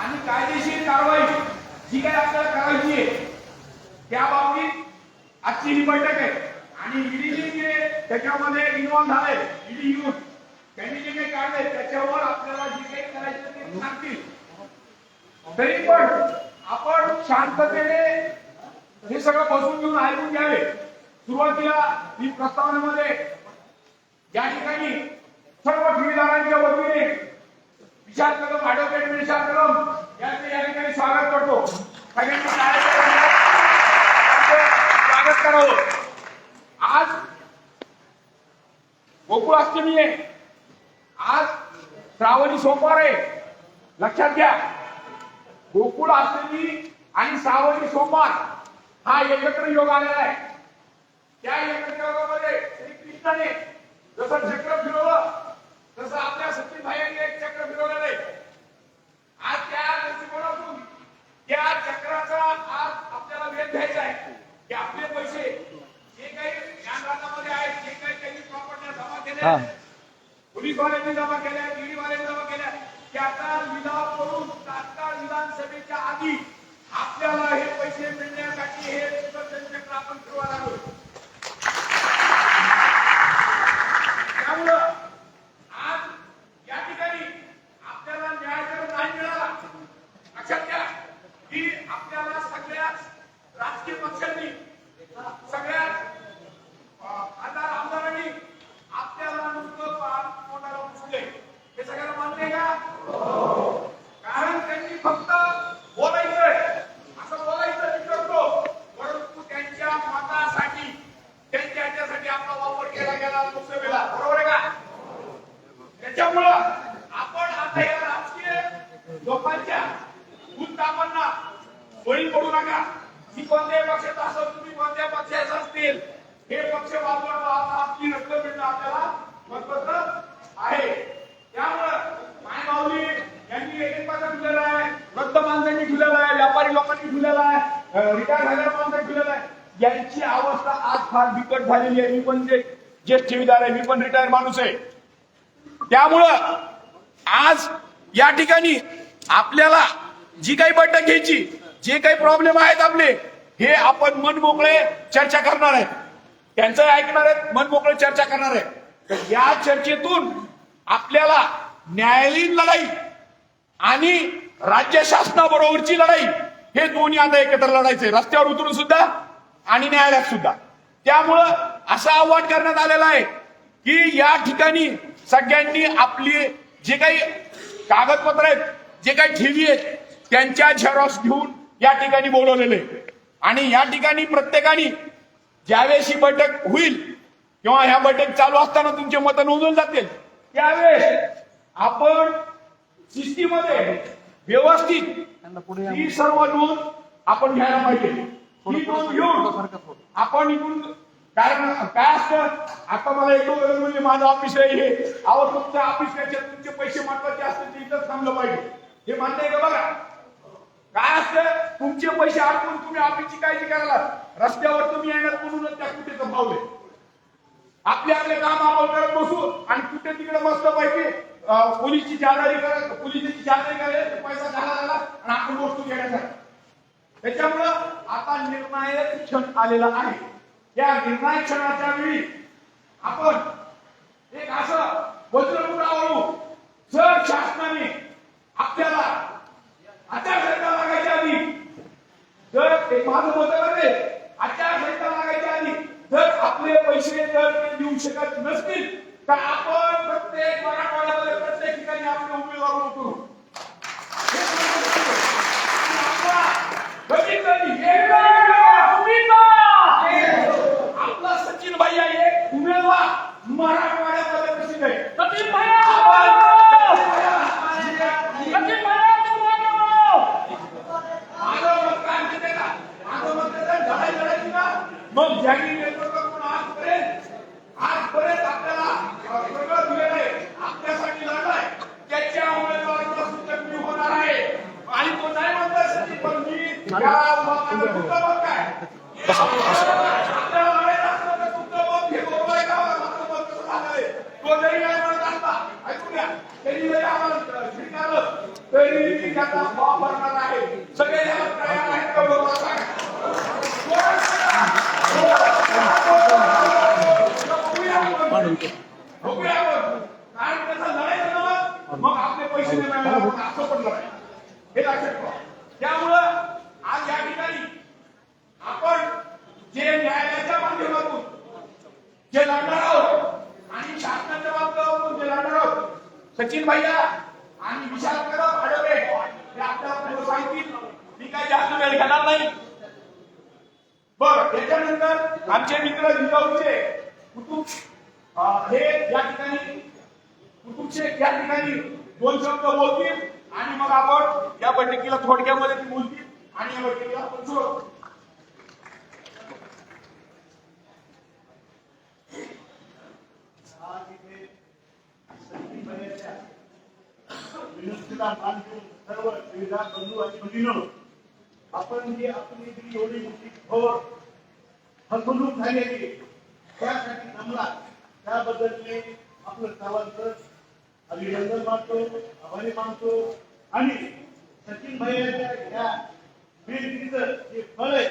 आणि कायदेशीर कारवाई जी काही आपल्याला करायची आहे त्या बाबतीत आजची ही बैठक आहे। आणि ईडी जे त्याच्यामध्ये इन्व्हॉल्व झाले, ईडी येऊन त्यांनी जे काही काढले त्याच्यावर आपल्याला जे काही करायचं ते सांगतील। तरी पण आपण शांततेने हे सगळं बसून घेऊन ऐकून घ्यावे। सुरुवातीला ही प्रस्तावनेमध्ये या ठिकाणी सर्व ठेवीदारांच्या वतीने विचार करून ऍडव्होकेट विचार करून यांचे या ठिकाणी स्वागत करतो। सगळ्यांनी स्वागत करावं। आज गोकुळाष्टमी आहे, आज श्रावणी सोमवार आहे। लक्षात घ्या, गोकुळाष्टमी आणि श्रावणी सोमवार हा एकत्र योग आलेला आहे। त्या एकत्र योगामध्ये श्रीकृष्णाने जसं चक्र फिरवलं तसं आपल्या सतीभाईंनी एक चक्र फिरवलेलं आहे। आज त्या दृष्टिकोनातून त्या चक्राचा आज आपल्याला वेध घ्यायचा आहे की आपले पैसे जे काही ज्ञानराजामध्ये आहेत, जे काही त्यांनी प्रॉपर्टी जमा केल्या, पोलीसवाल्यांनी जमा केल्या, ईडीवाल्यांनी जमा केल्या, त्याचा लिलाव करून तात्काळ विधानसभेच्या आधी आपल्याला हे पैसे मिळण्यासाठी हे चक्र आपण फिरवायला लागलो। त्यामुळं आज या ठिकाणी आपल्याला न्याय जर नाही मिळाला, लक्षात घ्या की आपल्याला सगळ्याच राजकीय पक्षांनी, सगळ्याच आमदारांनी आपल्याला नुसतं पोटाला पुसले। हे सगळ्याला मान्य आहे का? कारण त्यांनी फक्त बोलायचंय, असं बोलायचं मी करतो, परंतु त्यांच्या मतासाठी त्यांच्या ह्याच्यासाठी आपला वापर केला गेला लोकसभेला। बरोबर आहे का? त्याच्यामुळं आपण आता या राजकीय लोकांच्या भूतकामांना बळी पडू नका। मी कोणत्याही पक्षाचा असो, तुम्ही कोणत्या पक्षाचा असतील, हे पक्ष वापरून आता आपली रक्कम मिळणं आपल्याला महत्वाचं आहे। त्यामुळं मायमाऊली यांनी एक पक्ष ठेवलेला आहे, वृद्ध माणसांनी ठेवलेला आहे, व्यापारी लोकांनी ठेवलेला आहे, रिटायर झालेल्या माणसांनी ठेवलेला आहे। यांची अवस्था आज फार बिकट झालेली आहे। मी पण ज्येष्ठ ठेवीदार आहे, मी पण रिटायर माणूस आहे। त्यामुळं आज या ठिकाणी आपल्याला जी काही बैठक घ्यायची, जे काही प्रॉब्लेम आहेत आपले, हे आपण मन मोकळे चर्चा करणार आहे, त्यांचं ऐकणार आहेत, मन मोकळे चर्चा करणार आहे। तर या चर्चेतून आपल्याला न्यायालयीन लढाई आणि राज्य शासनाबरोबरची लढाई हे दोन्ही आता एकत्र लढायचे, रस्त्यावर उतरून सुद्धा आणि न्यायालयात सुद्धा। त्यामुळं असं आव्हान करण्यात आलेलं आहे की या ठिकाणी सगळ्यांनी आपली जे काही कागदपत्र आहेत, जे काही ठेवी आहेत, त्यांच्या झेरॉक्स घेऊन या ठिकाणी बोलवलेले। आणि या ठिकाणी प्रत्येकाने ज्यावेळेस ही बैठक होईल किंवा ह्या बैठक चालू असताना तुमचे मत नोंदवून जातील, त्यावेळेस आपण सिस्टीममध्ये व्यवस्थित ही सर्व नोंद आपण घ्यायला पाहिजे। ही नोंद घेऊन आपण इथून, कारण काय असतं, आता मला एक म्हणजे माझं ऑफिस आहे, हे अहो तुमचं ऑफिस आहे, तुमचे पैसे महत्वाचे असतील तर इथंच थांबलं पाहिजे, हे मान्य आहे का? बघा काय असतं, तुमचे पैसे अडकून तुम्ही ऑफिसची काळजी करायला रस्त्यावर तुम्ही येणार म्हणूनच त्या कुठे पावले आपले आपले काम आपण करत बसू आणि कुठे तिकडे मस्त पैकी पोलीसची जादारी करत, पोलिसाची जादारी करायला पैसा झाला आणि आपण वस्तू घेण्यासाठी। त्याच्यामुळं आता निर्णायक क्षण आलेला आहे। या निर्णायक क्षणाच्या वेळी आपण एक असं वज्र उडावू, जर शासनाने आपल्याला आचारसंहिता लागायच्या आधी, जर एक माझं मत आहे, आचारसंहिता लागायच्या आधी जर आपले पैसे जर ते देऊ शकत नसतील तर आपण प्रत्येक मराठवाड्यामध्ये प्रत्येक ठिकाणी आपले उमेदवार करू। आपला सचिन भैया एक उमेदवार मराठवाड्यामध्ये प्रसिद्ध आहे। सचिन भैया मग ज्यांनी नेतृत्व करून आजपर्यंत आपल्याला सगळं दिलेलं आहे, आपल्यासाठी लढलाय, त्याच्या उमेदवाराचा सुद्धा मी होणार आहे। आणि तो नाही म्हणतात सचिन, पण मी आपल्याला लढायचं असलं तर तुमचं मत हे बरोबर आहे का? माझं मत कसं झालंय, तो जरी नाही म्हणत असता, ऐकून घ्या, त्यांनी जरी आम्हाला स्वीकारलं तरी त्याचा फॉर्म भरणार आहे. सगळे याला तयार आहेत का बरोबर सांगा. बघूया आपण. कारण त्याचा लढायचं नव्हतं, मग आपले पैसे नाही मिळाले म्हणून असं पण लढायचं. हे लक्षात ठेवा. त्यामुळं आज या ठिकाणी आपण जे न्यायालयाच्या माध्यमातून जे लढणार आहोत आणि शासनाच्या माध्यमातून जे लढणार आहोत, सचिन भैया आणि विशाल कदम आढळले हे आपल्याला पुढे सांगतील. मी काही जास्त वेळ घेणार नाही. बरं, त्याच्यानंतर आमचे मित्र जिजाऊचे कुटुंब हे या ठिकाणी कुटुंब शेख या ठिकाणी 2 शब्द बोलतील आणि मग आपण या बैठकीला थोडक्यामध्ये ती बोलतील आणि या बैठकीला आपण सोडू. विनोदला मान देऊन सर्व क्रीडा बंधू आणि भगिनींनो, आपण जी आपली जी एवढी मोठी घोर फसवणूक झालेली त्यासाठी जमला, त्याबद्दल मी आपलं सर्वांचं अभिनंदन मानतो, आभारी मानतो. आणि सचिन भैयाच्या या विनंतीचं जे फळ आहे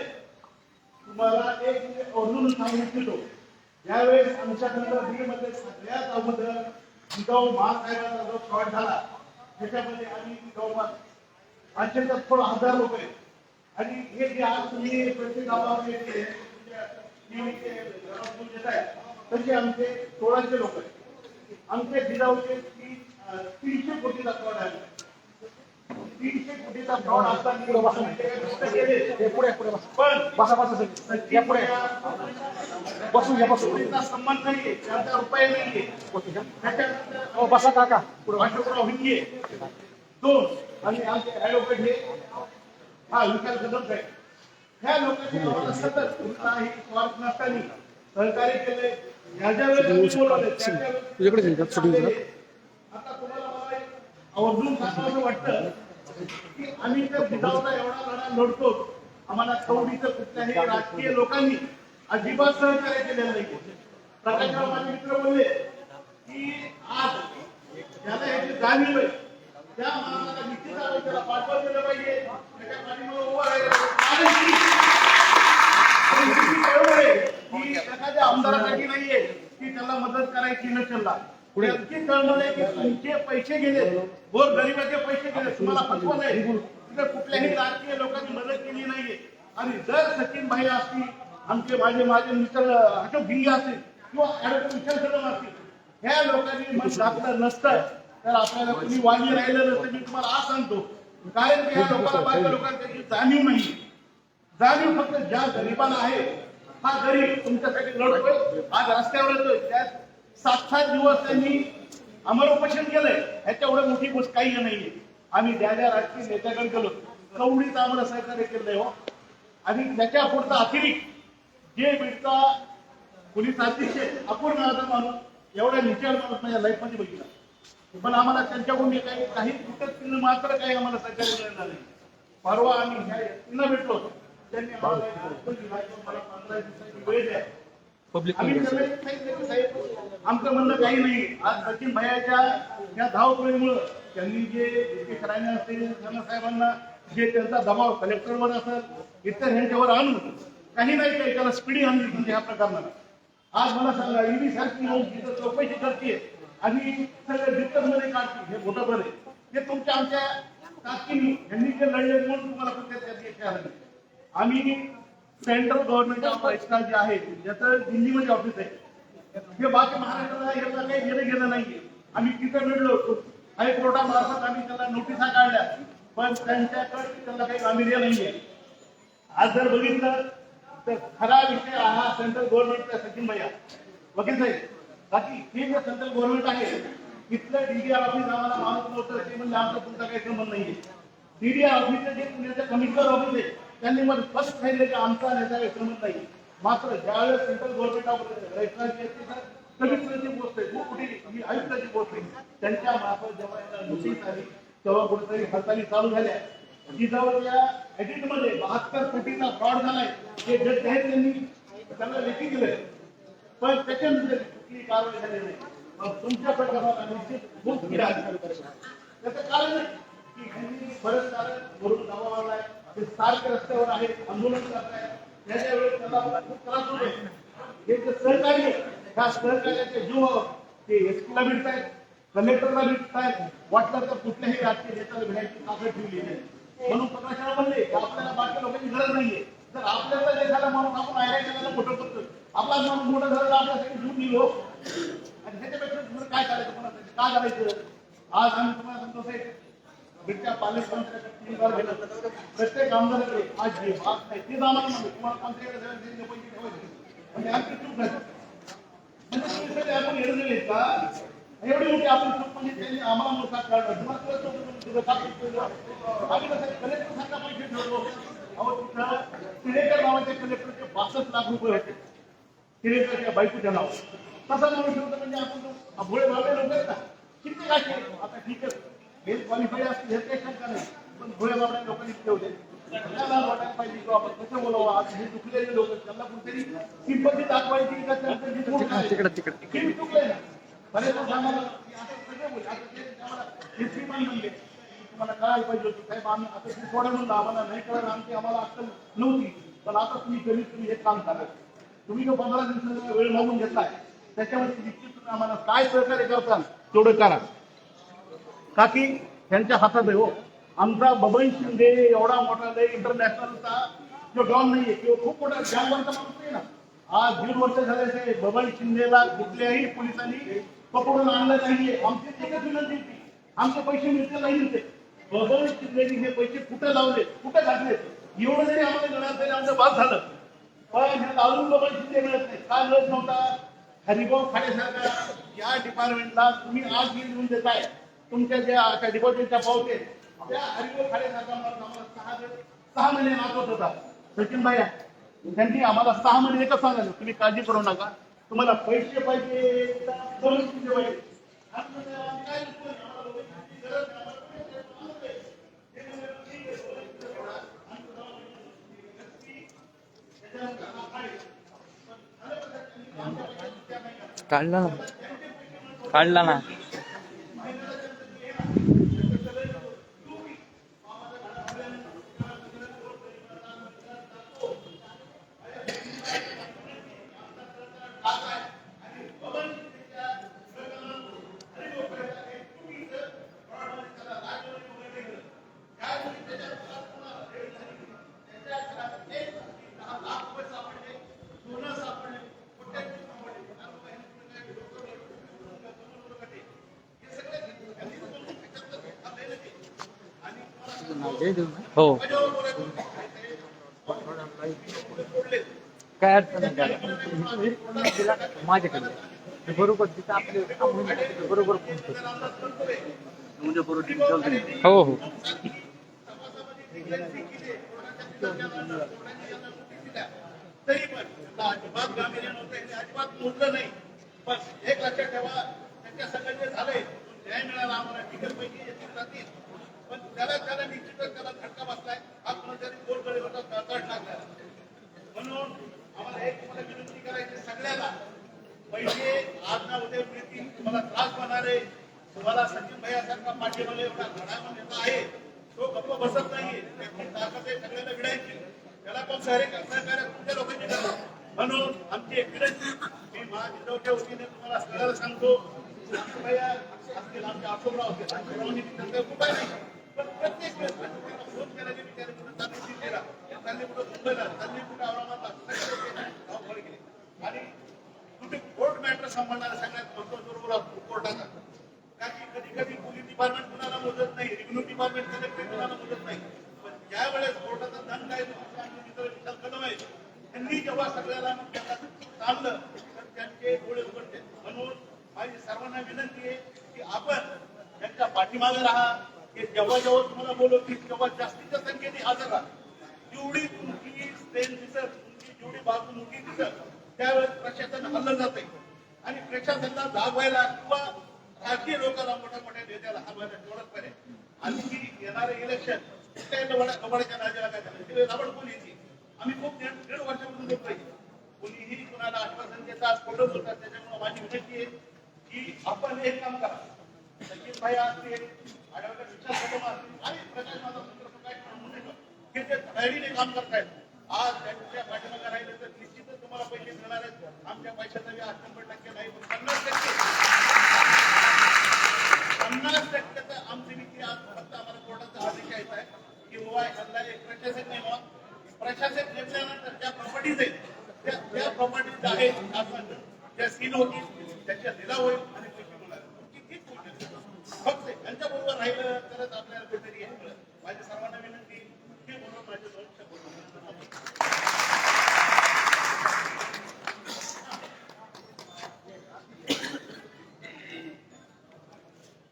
तुम्हाला एक अजून सांगू इच्छितो. यावेळेस आमच्याकडं बीडमध्ये सगळ्यात अगोदर जिजाऊ महासाहेबांचा जो शॉट झाला त्याच्यामध्ये आम्ही जवळपास 500 ते 1000 लोक आहेत. आणि हे जे आज तुम्ही प्रत्येक गावामध्ये देत आहे तसे आमचे 1600 लोक आहेत. आमच्या जिजाऊचे 300 कोटीचा फ्रॉड आहे. 300 कोटीचा फ्रॉड असताना पण संबंध नाहीये, त्यांचा रुपये नाहीये. त्याच्यानंतर बसा काका अशोकराव हिंगे 2 आणि आमचे ऍडव्होकेट हे विशाल कदम साहेब. ह्या लोकांनी आम्हाला सतत कुठलाही स्वार्थ नसताना सहकार्य केले. ज्या वेळेस बोलवले आता तुम्हाला मला आवर्जून सांगावं वाटतं की आम्ही तर जिजाऊला एवढा लढा लढतो, आम्हाला कवडीचं कुठल्याही राजकीय लोकांनी अजिबात सहकार्य केलेलं नाही. प्रकाशराव माझे मित्र बोलले की आज ज्याला याची जाणीव आहे त्या माणसाला निश्चित त्याला पाठवा दिलं पाहिजे. त्याच्या पाठीमागे उभं राहिलं की एखाद्या आमदारासाठी नाहीये की त्याला मदत करायची नसेल. त्यांची कळणार आहे की तुमचे पैसे गेले, गोर गरिबाचे पैसे गेले, तुम्हाला फसवं नाही. तिथे कुठल्याही राजकीय लोकांनी मदत केली नाहीये. आणि जर सचिन भाई असतील, आमचे माझे मित्र अशोक भिंगे असतील किंवा विशाल कदम असतील, ह्या लोकांनी मग दाखलं नसतं तर आपल्याला कुणी वाणी राहिलं नसतं. मी तुम्हाला आज सांगतो, कारण की ह्या लोकांना बाकी लोकांना त्याची जाणीव नाही. जाणीव फक्त ज्या गरीबाला आहे, हा गरीब तुमच्यासाठी लढतोय, आज रस्त्यावर येतोय. त्या 7-7 दिवस त्यांनी अमरोपोषण केलंय. ह्याच्या एवढं मोठी गोष्ट काही नाहीये. आम्ही ज्या राजकीय नेत्याकडे गेलो कवडीचं आम्हाला सहकार्य केलंय हो. आणि त्याच्या पुढचा अतिरिक्त जे भेटता पोलीस अतिशय अपूर्ण माणूस, एवढ्या निचार माणूस माझ्या लाईफ मध्ये बघितला. पण आम्हाला त्यांच्याकडून काही कुठं मात्र काही आम्हाला सहकार्य मिळालं नाही. परवा आम्ही ह्या व्यक्तींना भेटलो, त्यांनी आम्हाला 15 दिवसाची वेळ द्या. आम्ही साहेब आमचं म्हणणं काही नाही. आज सचिन भैयाच्या या धावपळीमुळं त्यांनी जे राणे असतील, साहेबांना जे त्यांचा दबाव कलेक्टरवर असेल इतर यांच्यावर आणून काही नाही काही त्याला स्पीडी आणली म्हणजे ह्या प्रकरणाला. आज मला सांगा ईडी सारखी लोक चौकशी करते आणि सगळं डिस्टर्ब मध्ये काढते. हे मोठं बरं हे तुमच्या आमच्या ताकदीने यांनी जे लढले म्हणून तुम्हाला कुठे आम्ही सेंट्रल गव्हर्नमेंट ऑफ एक्स्ट्रा जे आहे ज्याचं दिल्लीमध्ये ऑफिस आहे, हे बाकी महाराष्ट्राला याला काही घेणं नाहीये. आम्ही तिथं मिळलो होतो, हायकोर्टामार्फत आम्ही त्याला नोटिसा काढल्या, पण त्यांच्याकडे त्याला काही गांभीर्य नाहीये. आज जर बघितलं तर खरा विषय हा सेंट्रल गव्हर्नमेंटचा सचिन भैया वकील साहेब. बाकी हे जे सेंट्रल गव्हर्नमेंट आहे तिथलं डीडीआर ऑफिस आम्हाला माणूस नव्हतं ते म्हणजे आमचा तुमचा काही संबंध नाहीये. डीडीआर ऑफिसचे जे पुण्याचं कमिशनर ऑफिस आहे त्यांनी मला स्पष्ट सांगितलं की आमचा नेता संबंध नाही. मात्र ज्यावेळेस सेंट्रल गव्हर्नमेंट ऑफ रजिस्ट्रारची कमिशनरची पोस्ट आहे, कुठे आयुक्ताची पोस्ट आहे, त्यांच्या मार्फत जेव्हा नोटीस आली तेव्हा कुठेतरी हालचाली चालू झाल्या. जिजाऊच्या एडिट मध्ये 72 कोटीचा फ्रॉड झालाय हे जज आहेत त्यांनी त्यांना लेखी दिलंय, पण त्याच्यानंतर कुठली कारवाई झाली नाही. तुमच्या प्रकरणात निश्चित खूप त्याचं कारण नाही की की ह्यांनी बरेच कारण भरून गावा लावलाय, ते सारखे रस्त्यावर आहे, आंदोलन करताय, त्याच्या वेळेस त्याला खूप त्रास होतोय. हे जे सहकार्य, ह्या सहकार्याचे जीव ते एसपीला भेटतायत, कलेक्टरला भेटतायत, वाटलं तर कुठल्याही राजकीय नेत्याला भेटायची ताकद ठेवली नाही. म्हणून प्रकाशाला म्हणले की आपल्याला बाकी लोकांची गरज नाहीये. जर आपल्याला जे झालं म्हणून आपण आयरायला मोठं करतो, आपला माणूस मोठं झालं तर आपल्यासाठी जीव निघो. आणि ह्याच्यापेक्षा तुम्हाला काय करायचं, कोणासाठी काय करायचं? आज आम्ही तुम्हाला सांगतो साहेब, बिडच्या पालकमंत्र्यांच्या 3 बार गेलं, प्रत्येक आमदाराकडे आज जे बात नाही तेच आम्हाला म्हणतो, तुम्हाला पंचायत पैसे ठेवायचे म्हणजे आमची चूक झाली. म्हणजे तुम्ही सगळे आपण येडे झालेत का? एवढी मोठी आपण चूक म्हणजे त्यांनी आम्हाला मोठा काढला. तुम्हाला कळत नव्हतं आम्ही कसं कलेक्टर सांगा पैसे ठेवतो. अहो तिथं तिरेकर नावाच्या कलेक्टरचे 62 लाख रुपये होते, तिरेकरच्या बायकोच्या नावावर. तसा म्हणून ठेवतो म्हणजे आपण भोळे भावले लोक आहेत ना, किती काय केलं. आता ठीक आहे, हे क्वालिफाईड असतील हे काही शंका नाही, पण भोळे भावले लोकांनी ठेवले. त्याला वाटायला पाहिजे की आपण कसं बोलावं. आज हे चुकलेले लोक त्यांना कुठेतरी सिंपती दाखवायची का त्यांचं चुकले ना. बरेच आम्हाला सगळे बोलले, आता ते आम्हाला हिस्ट्री पण म्हणले तुम्हाला कळायला पाहिजे होती साहेब. आम्ही आता तुम्ही थोडं म्हणलं आम्हाला नाही कळलं, आम्हाला अक्कल नव्हती, पण आता तुम्ही कमीत कमी एक काम करा. तुम्ही जो 15 दिवसाचा वेळ मागून घेतलाय त्याच्यामध्ये निश्चित आम्हाला काय सहकार्य करताल तेवढं करा. का की त्यांच्या हातात आहे हो. आमचा बबन शिंदे एवढा मोठा इंटरनॅशनलचा जो डॉन नाहीये किंवा खूप मोठा जॅमवरचा माणूस नाही ना. आज 1.5 वर्ष झाले ते बबन शिंदेला कुठल्याही पोलिसांनी पकडून आणलं नाहीये. आमची एकच विनंती होती, आमचे पैसे मिळते नाही मिळते. बबन शिंदेनी हे पैसे कुठे लावले, कुठे घातले, एवढं जरी आम्हाला मिळालं तरी आमचं बाद झालं. पण हे अजून बबन शिंदे मिळत नाही. का मिळत नव्हता? हरिभाऊ खाडेसारखा या डिपार्टमेंटला तुम्ही आज घेऊन देताय, तुमच्या ज्या डिपॉझिटच्या पावते त्या हरिभाऊ खाडेसारखा आम्हाला 6 महिने नाचवत होता. सचिन भाई त्यांनी आम्हाला 6 महिने एकच सांगायचं, तुम्ही काळजी करू नका, तुम्हाला पैसे पाहिजे बबन शिंदे पाहिजे. काढला ना. हो, काय अडचण नाही. माझ्याकडे बरोबर तिथं आपले बरोबर हो हो. तरी पण अजिबात गांभीर्य नव्हतं, अजिबात मोजलं नाही. पण एक लक्षात ठेवा, त्यांच्या सगळं जे झालंय न्याय मिळाला आम्हाला, टिकट पैकी येतील जातील, पण त्याला निश्चितच त्याला धक्का बसलाय. हा कोणतरी गोरगरीबाचा तळ टाकला. म्हणून आम्हाला एक तुम्हाला विनंती करायची सगळ्याला, पैसे आज ना उद्या मिळतील. तुम्हाला त्रास होणारे, तुम्हाला सचिन भैयासारखा पाठीमागे एवढा घडामोड नेता आहे, तो गप्प बसत नाहीये. त्याची ताकद आहे सगळ्याला विडायची, त्याला पण सहकार्य तुमच्या लोकांनी करा. म्हणून आमची एक विनंती, मी महाजिजाऊच्या वतीने तुम्हाला सगळ्याला सांगतो, सचिन भैया असतील, आमचे अशोकराव असतील, अशोकरावांनी खूप आहे नाही, पण प्रत्येक वेळेस त्यांना फोन केला की विचार कुठं चालली केला, चालली कुठं मुंबईला, चालली कुठं औरंगाबादला, धावपळ केली. आणि कुठे कोर्ट मॅटर सांभाळणारा सगळ्यात महत्वाचा रोल असतो कोर्टाचा. का की कधी कधी पोलीस डिपार्टमेंट कुणाला मोजत नाही, रेव्हेन्यू डिपार्टमेंट कलेक्टर कुणाला मोजत नाही, पण ज्या वेळेस कोर्टाचा दंड आहे विशाल कदम आहे, त्यांनी जेव्हा सगळ्याला चाललं तर त्यांचे डोळे उघडते. म्हणून माझी सर्वांना विनंती आहे की आपण त्यांच्या पाठीमागे राहा, की जेव्हा जेव्हा तुम्हाला बोलवतील तेव्हा जास्तीच्या संख्येने हजर राहा. जेवढी तुमची स्ट्रेंथ दिसत, तुमची जेवढी बाजू मोठी दिसत, त्यावेळेस प्रशासन हल्लं जाते आणि प्रशासनाला जागवायला किंवा राजकीय लोकांना मोठ्या मोठ्या नेत्याला हलवायला तेवढंच पर्याय. आणखी येणारे इलेक्शन कबड्याच्या राज्याला काय झालं, राबड पोलीस आम्ही खूप 1.5 वर्षापासून बघतोय, कोणीही कुणाला आश्वासन देतात, खोटं बोलतात. त्याच्यामुळे माझी विनंती आहे की आपण एक काम करा, सचिन भाई असतील, आढळकर विश्वास कदम असतील आणि प्रकाश माझा मित्र प्रकाश मुंडेकर हे जे धडाडीने काम करतायत, आज त्यांच्या पाठीमागे राहिले तर निश्चितच तुम्हाला पैसे मिळणार आहेत. आमच्या पैशाचा व्याज 100% नाही, पण 50% तर आमची नीती आज फक्त आम्हाला कोर्टाचा आदेश यायचा आहे की बाबा एखादा एक प्रशासक नेमवा. प्रशासक नेमल्यानंतर ज्या प्रॉपर्टीज आहेत त्या प्रॉपर्टीज आहेत आपण त्या सील होतील, त्याच्या लिलाव होईल आणि पैसे मिळणार. कितीच गोष्ट फक्त त्यांच्या बरोबर राहिलं तरच आपल्याला कुठेतरी हे मिळेल. माझ्या सर्वांना विनंती की म्हणून माझे 2 शब्द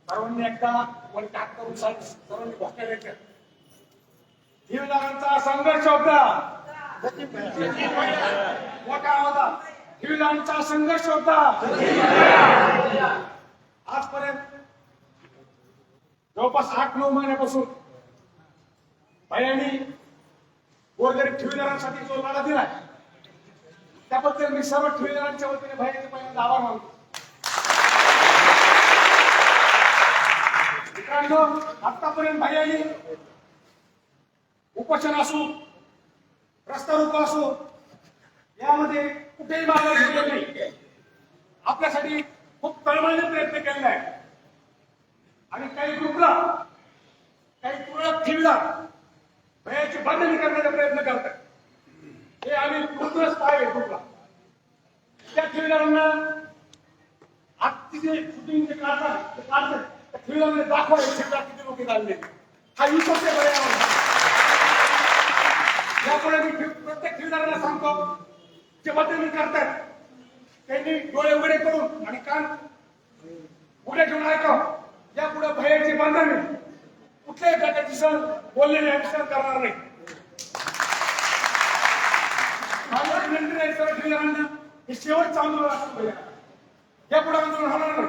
सर्वांनी एकदा वर टाक करून सर्वांनी घोषणा द्यायच्या. ठेवीदारांचा संघर्ष होता, मोठा आवाजात ठेवीदारांचा संघर्ष होता. आजपर्यंत जवळपास 8-9 महिन्यापासून भैयांनी गोरगरीब ठेवीदारांसाठी जो लढा दिला त्याबद्दल मी सर्व ठेवीदारांच्या वतीने भैयांचे पहिल्यांदा आभार मानतो. मित्रांनो, आतापर्यंत भैयांनी उपोषण असो, रस्ता रोको असो, यामध्ये कुठेही मागे घेतले नाही. आपल्यासाठी खूप तळमळीने प्रयत्न केलेला आहे आणि काही ग्रुपला, काही तुरळक ठेवीदार भयाची बंधनी करण्याचा प्रयत्न करतात. हे आम्ही पूर्णच पाहिले ग्रुपला. त्या ठेवीदारांना आजची जे शूटिंग जे काढतात ते काढतात त्या ठेवीदारांना दाखवायचे ठेवीदार किती लोक काढले. हा विश्वास आहे पर्यावरण. यापुढे मी प्रत्येक ठेवीदारांना सांगतो, जे बदली करतात त्यांनी डोळे उघडे करून आणि कान उघडे ठेवून ऐकावं. यापुढे भयाची बंधने कुठल्याही प्रकारची सण बोललेले सहन करणार नाही. माझं विनंती आहे सर्व ठेवीदारांना, हे शेवटचं आंदोलन असतं. यापुढे आंदोलन होणार नाही.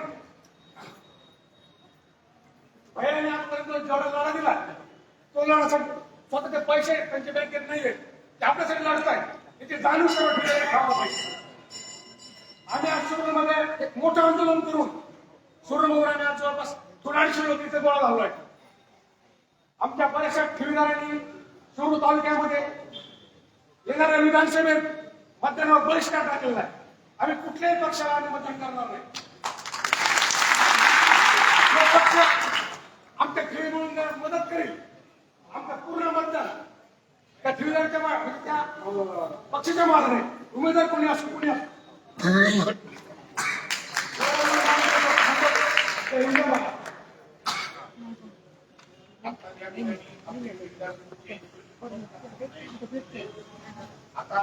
भयाने आजपर्यंत जेवढा लढा दिला तो लढा स्वतःचे पैसे त्यांच्या बँकेत नाहीये, ते आपल्यासाठी लढत आहे. त्याची जाणीव सर्व ठेवीदारांनी ठेवायला पाहिजे. आम्ही आज सुरूमध्ये एक मोठं आंदोलन करून सुरूमध्ये आज जवळपास 250 लोक इथे गोळा झालो आहे. आमच्या बऱ्याचशा ठेवीदारांनी सुरू तालुक्यामध्ये येणाऱ्या विधानसभेत मतदानावर बहिष्कार टाकलेला आहे. आम्ही कुठल्याही पक्षाला आम्ही मतदान करणार नाही. जो पक्ष आमच्या ठेवी म्हणून मदत करेल, आमचं पूर्ण मतदान त्या ठेवीदारांच्या त्या पक्षाच्या मार्गाने उमेदवार कोणी असो कोणी असो आता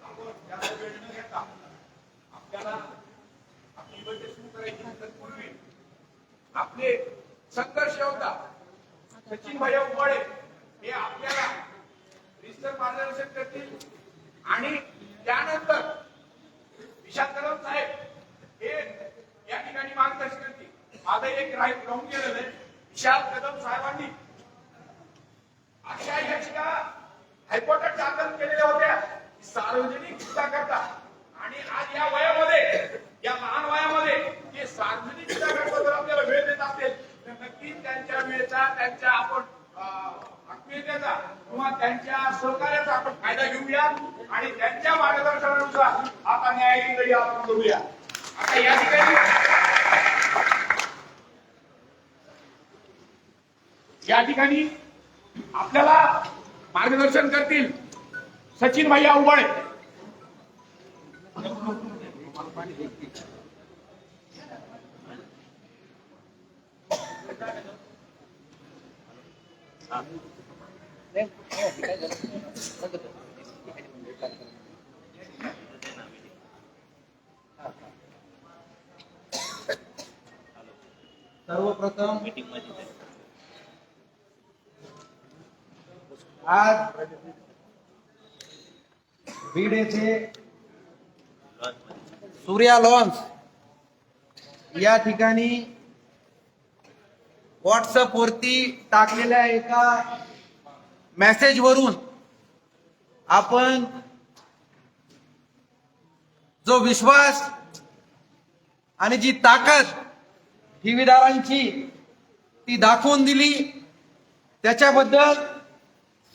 आपण जास्त वेळ न घेता आपल्याला आपली बैठक सुरू करायची. तत्पूर्वी आपले संघर्ष होता सचिन भैया उबाळे हे आपल्याला विस्तार मार्गदर्शन करतील आणि त्यानंतर विशाल कदम साहेब हे या ठिकाणी मार्गदर्शन करतील. माझं एक राहून गेलेलं आहे. विशाल कदम साहेबांनी अशा याचिका हायकोर्टात दाखल केलेल्या होत्या सार्वजनिक हिता करता, आणि आज या वयामध्ये, या लहान वयामध्ये जे सार्वजनिक हिता करता जर आपल्याला वेळ देत असेल तर नक्कीच त्यांच्या वेळेचा, त्यांच्या आपण आत्मीयतेचा किंवा त्यांच्या सहकार्याचा आपण फायदा घेऊया आणि त्यांच्या मार्गदर्शनानुसार आता न्यायालयीन लढा आपण करूया. आता या ठिकाणी आपल्याला मार्गदर्शन करतील सचिन भैया उबाळे. सर्वप्रथम आज बीड येथे सूर्या लॉन्स या ठिकाणी व्हॉट्सअप वरती टाकलेल्या एका मेसेज वरून आपण जो विश्वास आणि जी ताकद ठेवीदारांची ती दाखवून दिली, त्याच्याबद्दल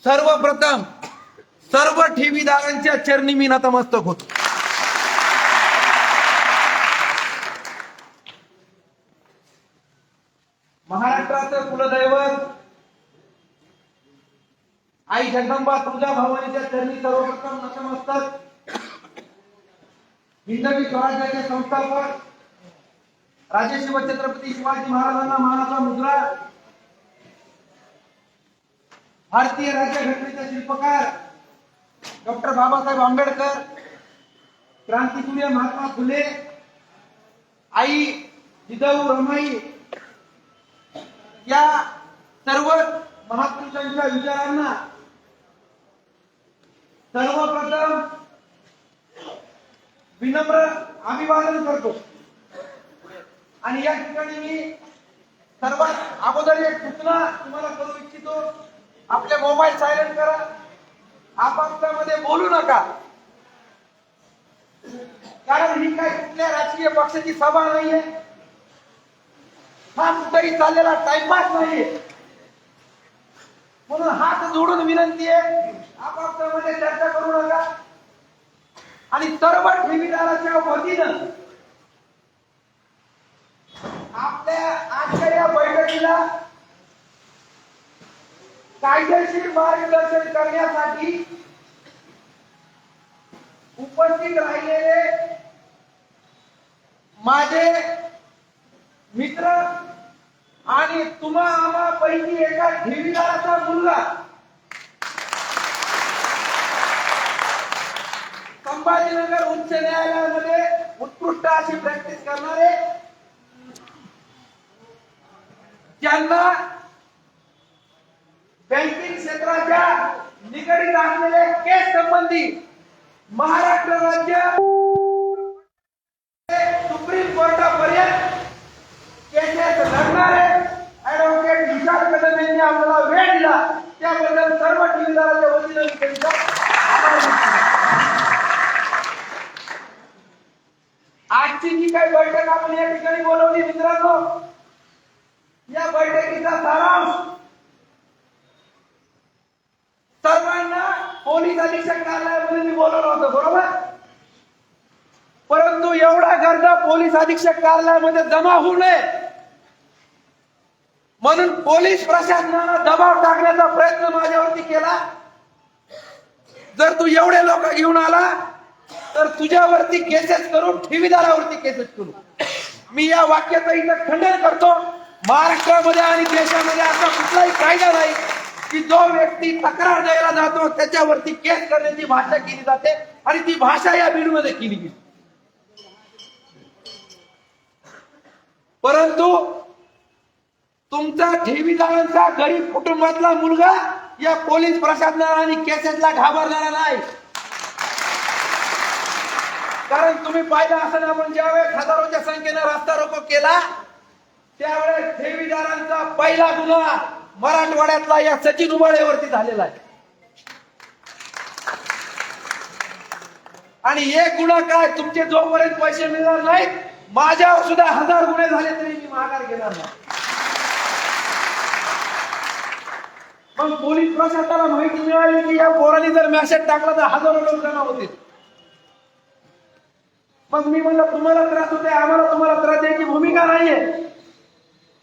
सर्वप्रथम सर्व ठेवीदारांच्या चरणी मी नतमस्तक होतो. महाराष्ट्राचं कुलदैवत आई जगदंबा तुळजा भवानीच्या चरणी सर्वप्रथम नतमस्तक. हिंदवी स्वराज्याचे संस्थापक राजर्षी व छत्रपती शिवाजी महाराजांना मानाचा मुद्रा, भारतीय राज्यघटनेचे शिल्पकार डॉक्टर बाबासाहेब आंबेडकर, क्रांतीसूर्य महात्मा फुले, आई जिजाऊ रमाई या सर्व महापुरुषांच्या विचारांना सर्वप्रथम विनम्र अभिवादन करतो. आणि या ठिकाणी मी सर्वात अगोदर एक सूचना तुम्हाला करू इच्छितो. आपले मोबाईल सायलेंट करा, आपापसामध्ये बोलू नका, कारण ही काही कुठल्या राजकीय पक्षाची सभा नाहीये, हा कुठेही चाललेला टाइमपास नाहीये. म्हणून हात जोडून विनंती आहे, आपापसामध्ये चर्चा करू नका. आणि सर्व ठेवीदाराच्या वतीनं आपल्या आजच्या या बैठकीला कायदेशीर मार्गदर्शन करण्यासाठी उपस्थित राहिलेले माझे मित्र आणि तुम्हा आम्हा पैकी एका ठेवीदाराचा मुलगा संभाजीनगर उच्च न्यायालयामध्ये उत्कृष्ट अशी प्रॅक्टिस करणारे, ज्यांना बँकिंग क्षेत्राच्या निगडीत असलेले केस संबंधी महाराष्ट्र राज्य supreme कोर्टापर्यंत cases लढणारे advocate Vishal Kadam यांनी आपल्याला वेळ दिला, त्याबद्दल सर्व ठेवीदाराच्या वतीने मी त्यांचा आभार मानतो. आजची जी काही बैठक आपण या ठिकाणी बोलवली मित्रांनो, या बैठकीचा सारांश सर्वांना पोलीस अधीक्षक कार्यालयामध्ये मी बोलवलं होतं, बरोबर. परंतु एवढा गर्दा पोलीस अधीक्षक कार्यालयामध्ये जमा होऊ नये म्हणून पोलीस प्रशासनानं दबाव टाकण्याचा प्रयत्न माझ्यावरती केला. जर तू एवढे लोक घेऊन आला तर तुझ्यावरती केसेस करू, ठेवीदारावरती केसेस करू. मी या वाक्याचं इथं खंडन करतो. महाराष्ट्रामध्ये आणि देशामध्ये असा कुठलाही कायदा नाही की जो व्यक्ती तक्रार द्यायला जातो त्याच्यावरती केस करण्याची भाषा केली जाते, आणि ती भाषा या बिलमध्ये केली गेली. परंतु तुमचा ठेवीदारांचा गरीब कुटुंबातला मुलगा या पोलीस प्रशासनाला आणि केसेसला घाबरणारा नाही. कारण तुम्ही पाहिलं असं, आपण ज्यावेळेस हजारोच्या संख्येने रस्ता रोको केला त्यावेळेस ठेवीदारांचा पहिला गुन्हा मराठवाड्यातला या सचिन उबाळेवरती झालेला आहे. आणि एक गुन्हा काय, तुमचे जोपर्यंत पैसे मिळणार नाहीत, माझ्यावर सुद्धा 1000 गुन्हे झाले तरी मी माघार घेणार नाही. मग पोलीस प्रशासनाला माहिती मिळाली की या पोरांनी जर मेसेज टाकला तर हजारो लोक जमा होतील. मग मी म्हणलं तुम्हाला त्रास होते, आम्हाला तुम्हाला त्रास द्यायची भूमिका नाहीये.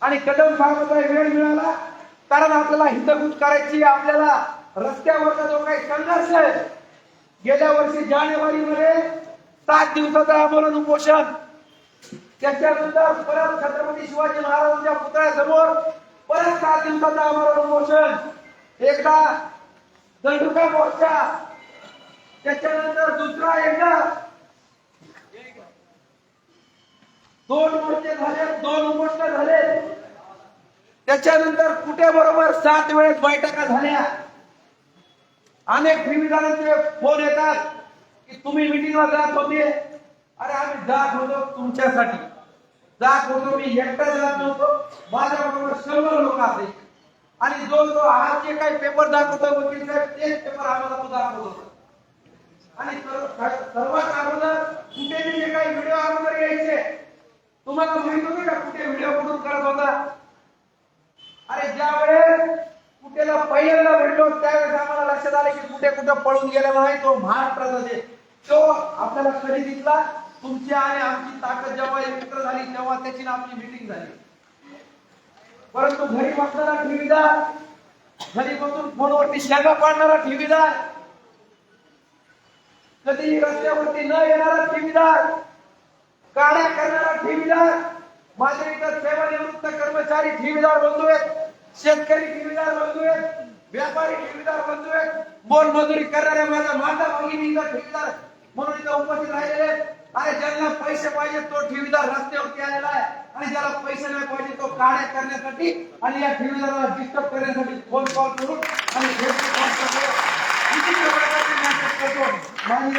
आणि कदम साहेबांचा वेळ मिळाला, कारण आपल्याला हितगुज करायची, आपल्याला रस्त्यावरचा जो काही संघर्ष आहे, गेल्या वर्षी जानेवारीमध्ये 7 दिवसाचं आंदोलन उपोषण, त्याच्यानंतर परत छत्रपती शिवाजी महाराजांच्या पुतळ्यासमोर परत 7 दिवसाचं आंदोलन उपोषण, एकदा दंडुका मोर्चा, त्याच्यानंतर दुसरा एकदा 2 मोर्चे झाले, 2 उपोषण झाले, त्याच्यानंतर कुठे बरोबर 7 वेळेस बैठका झाल्या. अनेक ठेवीदारांचे फोन येतात की तुम्ही मिटिंगला जात होते. अरे आम्ही जात होतो तुमच्यासाठी, जात होतो, मी एकटा जात नव्हतो, माझ्या बरोबर 100 लोक असे. आणि जो आज जे काही पेपर दाखवतो वकील साहेब, तेच पेपर आम्हाला तो दाखवत होता. आणि सर्वात अगोदर कुठे जे काही व्हिडिओ अगोदर यायचे, तुम्हाला माहित होतं का कुठे व्हिडिओ कुठून करत होता? गेलो त्यावेळेस आम्हाला लक्षात आलं की कुठे कुठे पळून गेलेला आहे तो महाराष्ट्राचा देश. तो आपल्याला कधी दिसला? तुमची आणि आमची ताकद जेव्हा एकत्र झाली तेव्हा त्याची ना आपली मीटिंग झाली. परंतु घरी बसणारा ठेवीदार, घरी बसून फोनवरती शेंगा पाडणारा ठेवीदार, कधी रस्त्यावरती न येणारा ठेवीदार, गाड्या करणारा ठेवीदार, माझ्या इथं सेवानिवृत्त कर्मचारी ठेवीदार बंधू आहेत, शेतकरी ठेवीदार बंधू आहेत, व्यापारी ठेवीदार बंधू आहेत, मोलमजुरी करणाऱ्या माझ्या माता भगिनी इथं ठेवीदार म्हणून इथं उपस्थित राहिलेले आहेत. आणि ज्यांना पैसे पाहिजे तो ठेवीदार रस्त्यावरती आलेला आहे आणि ज्याला पैसे नाही पाहिजे तो काड्या करण्यासाठी आणि या ठेवीदाराला डिस्टर्ब करण्यासाठी फोन कॉल करून आणि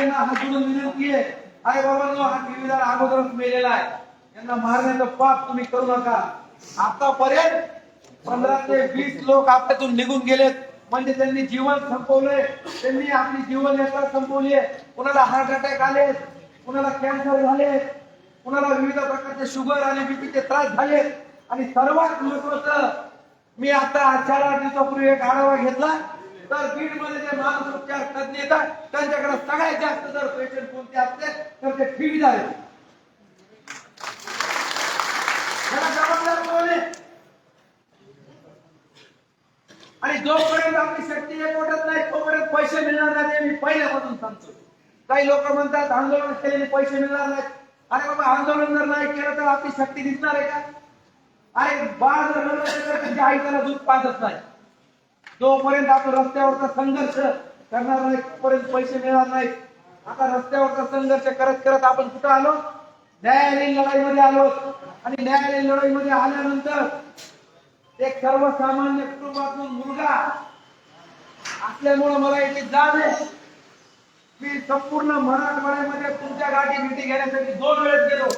माझी जोडून विनंती आहे, अरे बाबांनो हा ठेवीदार अगोदरच मेलेला आहे, यांना मारण्याचं पाप तुम्ही करू नका. आतापर्यंत 15 ते 20 लोक आपल्यातून निघून गेलेत, म्हणजे त्यांनी जीवन संपवलंय, त्यांनी आपली जीवन यात्रा संपवली आहे. कुणाला हार्ट अटॅक आले, कुणाला कॅन्सर झाले, कुणाला विविध प्रकारचे शुगर आणि बीपीचे त्रास झाले. आणि सर्वात महत्वाचं, मी आता 4-8 दिवसापूर्वी एक आढावा घेतला तर बीड मध्ये जे मानसोपचार तज्ञ येतात त्यांच्याकडे सगळ्यात जास्त जर पेशंट कोणते असते तर ते ठेवीदार आहेत. त्याला जबाबदार कोण आहे? आणि जोपर्यंत आपली शक्ती एकवटत नाही तोपर्यंत पैसे मिळणार नाही, मी पहिल्यापासून सांगतो. काही लोक म्हणतात आंदोलन केलेले पैसे मिळणार नाहीत. अरे बाबा, आंदोलन जर नाही केलं तर आपली शक्ती दिसणार आहे का? अरे बाळ जर रडलं तर त्याची आई त्याला दूध पाजत नाही. जोपर्यंत आपण रस्त्यावरचा संघर्ष करणार नाही तोपर्यंत पैसे मिळणार नाहीत. आता रस्त्यावरचा संघर्ष करत करत आपण कुठं आलो? न्यायालयीन लढाईमध्ये आलो. आणि न्यायालयीन लढाईमध्ये आल्यानंतर एक सर्वसामान्य कुटुंबातून मुलगा असल्यामुळे मला याची जाण आहे. मी संपूर्ण मराठवाड्यामध्ये तुमच्या गाठी भेटी घेण्यासाठी 2 वेळेस गेलो.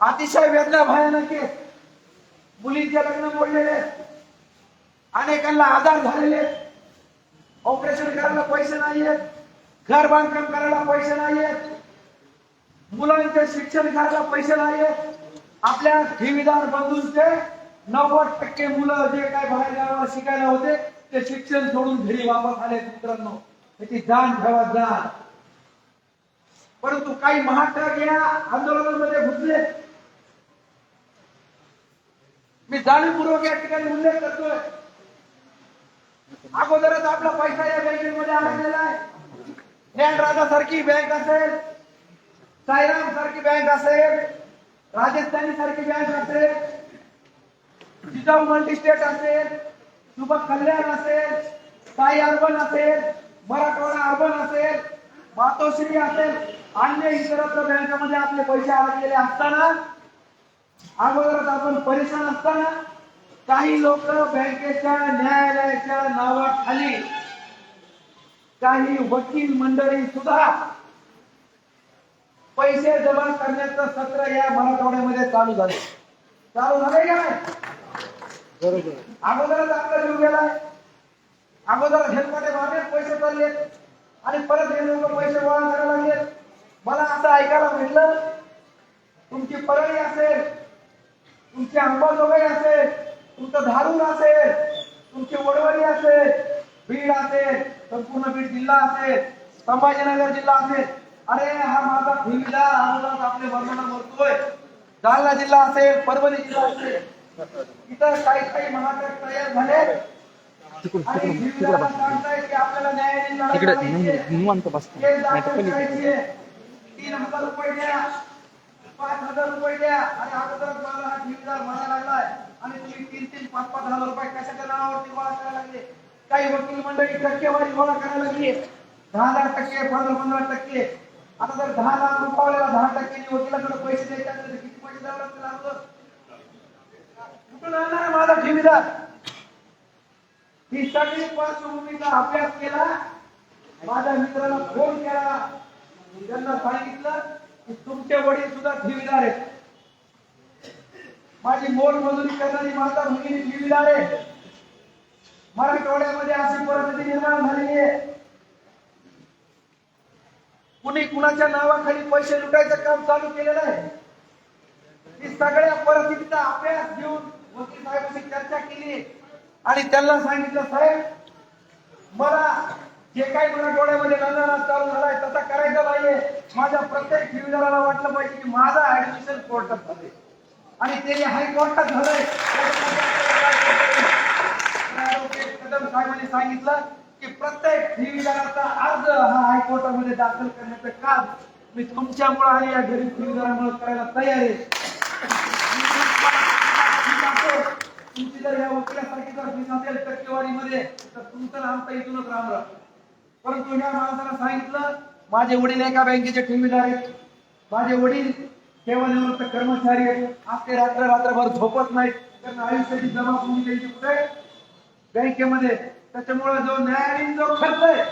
अतिशय वेदना भयानक आहे. मुलींचे लग्न मोडलेले, अनेकांना आधार झालेले, ऑपरेशन करायला पैसे नाहीयेत, घर बांधकाम करायला पैसे नाहीयेत, मुलांचे शिक्षण करायला पैसे नाहीयेत. आपल्या ठेवीदार बंधूंचे 90% मुलं जे काय बाहेर गावाला शिकायला होते ते शिक्षण सोडून घरी वापस आले. मित्रांनो, त्याची जाण ठेवा, जाण. परंतु काही महाट्रक या आंदोलनामध्ये घुसले. मी जाणीवपूर्वक या ठिकाणी उल्लेख करतोय. अगोदरच आपला पैसा या बँकेमध्ये अडकलेला आहे. ज्ञानराजा सारखी बँक असेल, साईराम सारखी बँक असेल, राजस्थानी सारखी बँक असेल, जिजाऊ मल्टी स्टेट असेल, शुभ कल्याण असेल, साई अर्बन असेल, मराठवाडा अर्बन असेल, मातोश्री असेल, अन्य इतरत्र बँकामध्ये आपले पैसे अडकलेले असताना, अगोदरच आपण परेशान असताना काही लोक बँकेच्या न्यायालयाच्या नावाखाली काही वकील मंडळी सुद्धा पैसे जमा करण्याचं सत्र या मराठवाड्यामध्ये चालू झाले. चालू झाले का नाही? बरोबर. अगोदरच आपला जीव गेलाय. अगोदर हेलपाटे मारण्यात पैसे चालले आणि परत हे लोक पैसे गोळा करायला लागले. मला असं ऐकायला भेटलं, तुमची परळी असेल, तुमची अंबाजोगाई असेल, तुमचं धारूर असेल, तुमची वडवली असेल, बीड असेल, संपूर्ण बीड जिल्हा असेल, संभाजीनगर जिल्हा असेल, अरे हा माझा ठेवीदार अगोदर आपले वर्णन करतोय. जालना जिल्हा असेल, परभणी जिल्हा असेल, इतर काही महाराष्ट्र तयार झाले. तिकडे निवांत बसतो. 3,000 रुपये द्या, 5,000 रुपये द्या. आणि अगोदर मला हा ठेवीदार म्हणायला लागलाय आणि तुम्ही 3,000, 5,000 रुपये कशाच्या नावावरती गोळा करायला लागले. काही वकील मंडळी टक्केवारी गोळा करायला लागली. 10,000%, 15%. आता जर 10 लाख रुपयाला 10% वकिलाकडे पैसे द्यायचे असले तर किती पैसे द्यावे लागतील अगोदर? कुठून आणणार माझा ठेवीदार? ही सगळी पार्श्वभूमीचा अभ्यास केला. माझ्या मित्राला फोन केला, त्यांना सांगितलं की तुमचे वडील सुद्धा ठेवीदार आहेत. माझी मोलमजुरी करणारी माता भगिनी ठेवीदार आहे. मराठवाड्यामध्ये अशी परिस्थिती निर्माण झालेली आहे. कुणी कुणाच्या नावाखाली पैसे लुटायचं काम चालू केलेलं आहे. ही सगळ्या परिस्थितीचा अभ्यास घेऊन वकील साहेबांशी चर्चा केली आणि त्यांना सांगितलं, साहेब मला जे काही मला डोळ्यामध्ये नंदना चालू झालाय तसा करायचा नाहीये. माझ्या प्रत्येक ठेवीदाराला वाटलं पाहिजे की माझा ऍडमिशन कोर्टात झाले आणि ते हायकोर्टात झालंय. ऍडव्होकेट कदम साहेबांनी सांगितलं की प्रत्येक ठेवीदाराचा अर्ज हा हायकोर्टामध्ये दाखल करण्याचं काम मी तुमच्यामुळे आणि या गरीब ठेवीदारामुळे करायला तयार आहे. तुमची जर या वकिलासाठी जर फीस असेल टक्केवारीमध्ये तर तुमचं आणि आमचं इथूनच राम राम. परंतु या माणसाला सांगितलं माझे वडील एका बँकेचे ठेवीदार आहेत, माझे वडील सेवानिवृत्त कर्मचारी आहेत, आज ते रात्रभर झोपत नाहीत, त्यांना आयुष्याची जबाबदारी त्यांची कुठे बँकेमध्ये. त्याच्यामुळे जो न्यायालयीन जो खर्च आहे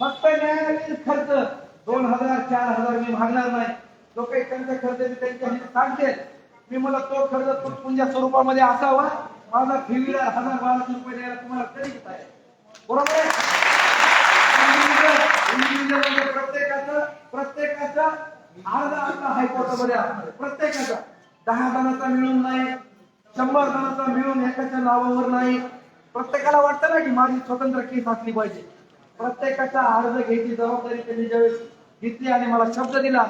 फक्त न्यायालयीन खर्च 2000 4000 मी मागणार नाही. जो काही त्यांचा खर्च आहे त्यांच्या सांगते मी, मला तो खर्च तुमच्या स्वरूपामध्ये असावा. माझा ठेवीदार 1000-1200 रुपये द्यायला तुम्हाला तरी किती आहे, बरोबर आहे. प्रत्येकाचा अर्ज आपला हायकोर्टामध्ये असणार, प्रत्येकाचा 10 जणांचा मिळून नाही, 100 जणांचा मिळून एकाच्या नावावर नाही. प्रत्येकाला वाटतं ना की माझी स्वतंत्र केस असली पाहिजे. प्रत्येकाचा अर्ज घ्यायची जबाबदारी त्यांनी ज्यावेळेस घेतली आणि मला शब्द दिला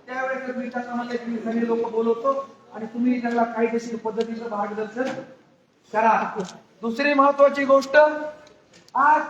त्यावेळेस मी त्यांना म्हणले की मी सगळे लोक बोलवतो आणि तुम्ही त्यांना कायदेशीर पद्धतीचं मार्गदर्शन करा. दुसरी महत्वाची गोष्ट, आज